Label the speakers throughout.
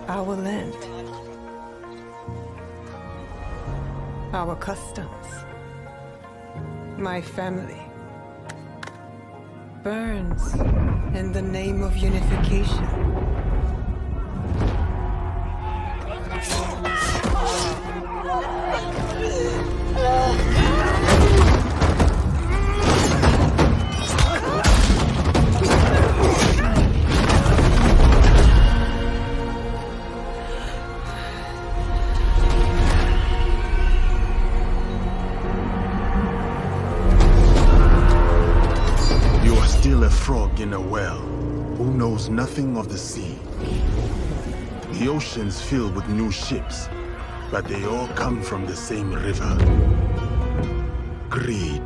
Speaker 1: our land, our customs, my family, burns in the name of unification.
Speaker 2: A frog in a well who knows nothing of the sea. The ocean's filled with new ships, but they all come from the same river. Greed.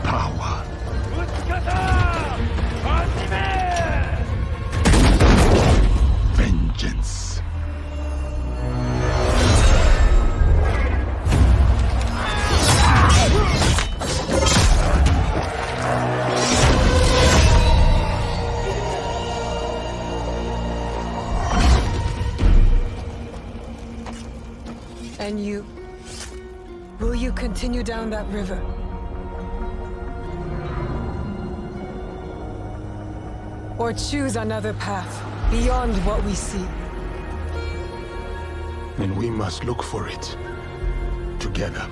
Speaker 2: Power. Vengeance.
Speaker 1: And you? Will you continue down that river? Or choose another path beyond what we see?
Speaker 2: And we must look for it together.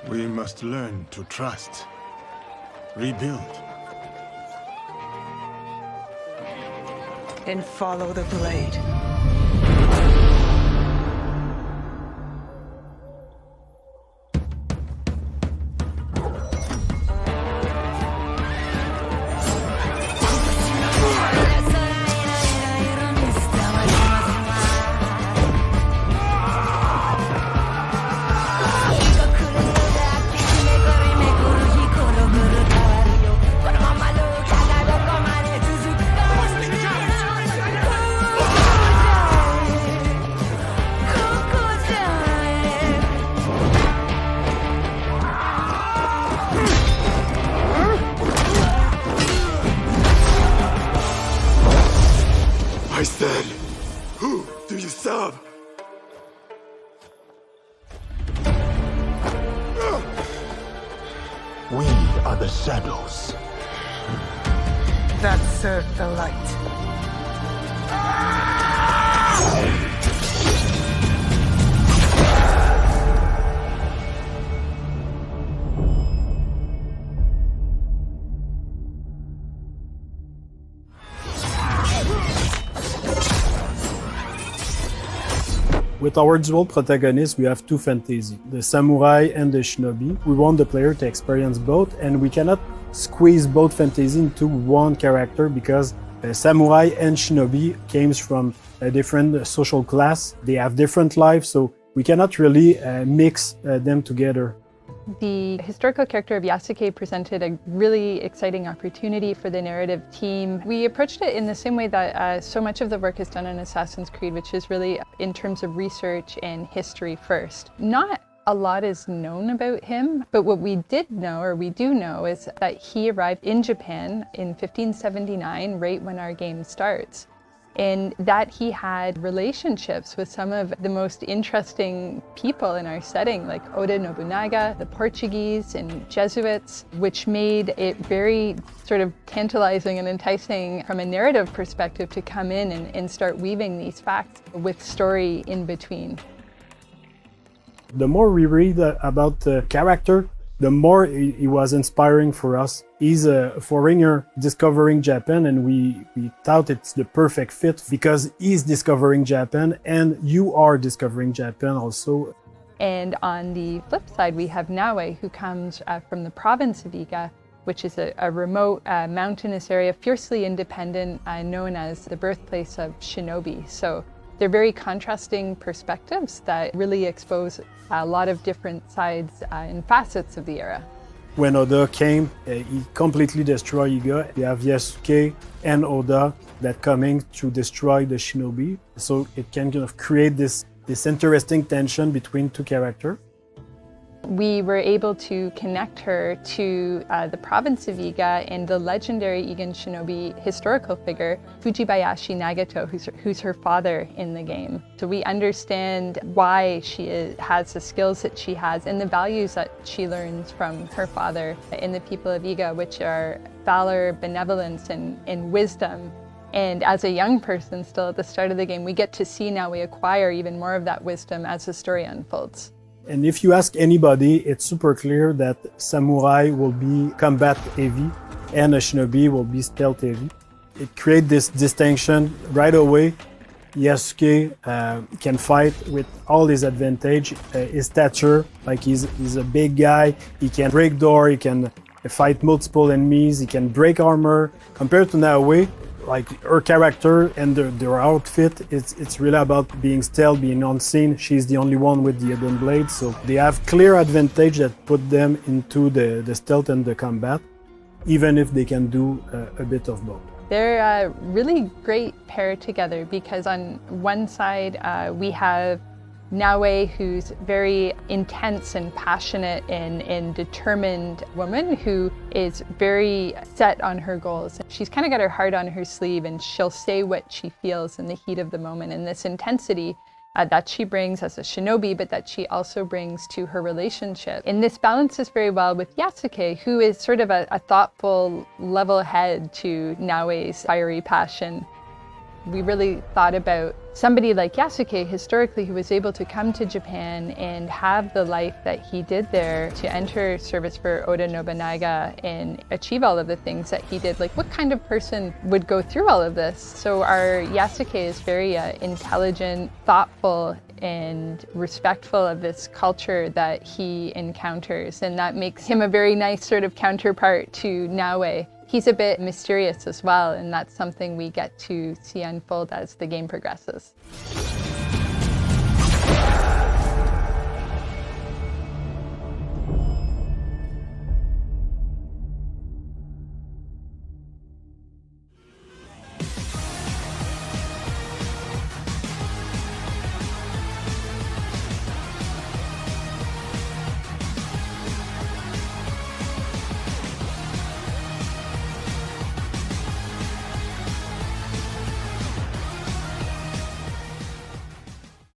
Speaker 2: We must learn to trust, rebuild.
Speaker 1: And follow the blade.
Speaker 2: I said, who do you serve? We are the shadows.
Speaker 1: That serve the light.
Speaker 3: With our dual protagonists, we have two fantasies, the samurai and the shinobi. We want the player to experience both, and we cannot squeeze both fantasies into one character because samurai and shinobi came from a different social class. They have different lives, so we cannot really mix them together.
Speaker 4: The historical character of Yasuke presented a really exciting opportunity for the narrative team. We approached it in the same way that so much of the work is done in Assassin's Creed, which is really in terms of research and history first. Not a lot is known about him, but what we did know, or we do know, is that he arrived in Japan in 1579, right when our game starts. And that he had relationships with some of the most interesting people in our setting, like Oda Nobunaga, the Portuguese, and Jesuits, which made it very sort of tantalizing and enticing from a narrative perspective to come in and start weaving these facts with story in between.
Speaker 3: The more we read about the character, the more he was inspiring for us. He's a foreigner discovering Japan, and we thought it's the perfect fit because he's discovering Japan and you are discovering Japan also.
Speaker 4: And on the flip side, we have Naue, who comes from the province of Iga, which is a remote mountainous area, fiercely independent, known as the birthplace of shinobi. So they're very contrasting perspectives that really expose a lot of different sides and facets of the era.
Speaker 3: When Oda came, he completely destroyed Iga. You have Yasuke and Oda that coming to destroy the shinobi. So it can kind of create this interesting tension between two characters.
Speaker 4: We were able to connect her to the province of Iga and the legendary Igan shinobi historical figure, Fujibayashi Nagato, who's her father in the game. So we understand why she has the skills that she has and the values that she learns from her father in the people of Iga, which are valor, benevolence, and wisdom. And as a young person still at the start of the game, we get to see now we acquire even more of that wisdom as the story unfolds.
Speaker 3: And if you ask anybody, it's super clear that samurai will be combat heavy and a shinobi will be stealth heavy. It creates this distinction right away. Yasuke can fight with all his advantage, his stature, like he's a big guy, he can break door, he can fight multiple enemies, he can break armor. Compared to Naoe, like her character and their outfit, it's really about being stealth, being unseen. She's the only one with the hidden blade, so they have clear advantage that put them into the stealth and the combat, even if they can do a bit of both.
Speaker 4: They're a really great pair together because on one side we have Naoe, who's very intense and passionate and determined woman who is very set on her goals. She's kind of got her heart on her sleeve and she'll say what she feels in the heat of the moment. And this intensity that she brings as a shinobi, but that she also brings to her relationship. And this balances very well with Yasuke, who is sort of a thoughtful, level head to Naoe's fiery passion. We really thought about somebody like Yasuke historically who was able to come to Japan and have the life that he did there, to enter service for Oda Nobunaga and achieve all of the things that he did. Like, what kind of person would go through all of this? So our Yasuke is very intelligent, thoughtful, and respectful of this culture that he encounters, and that makes him a very nice sort of counterpart to Naoe. He's a bit mysterious as well, and that's something we get to see unfold as the game progresses.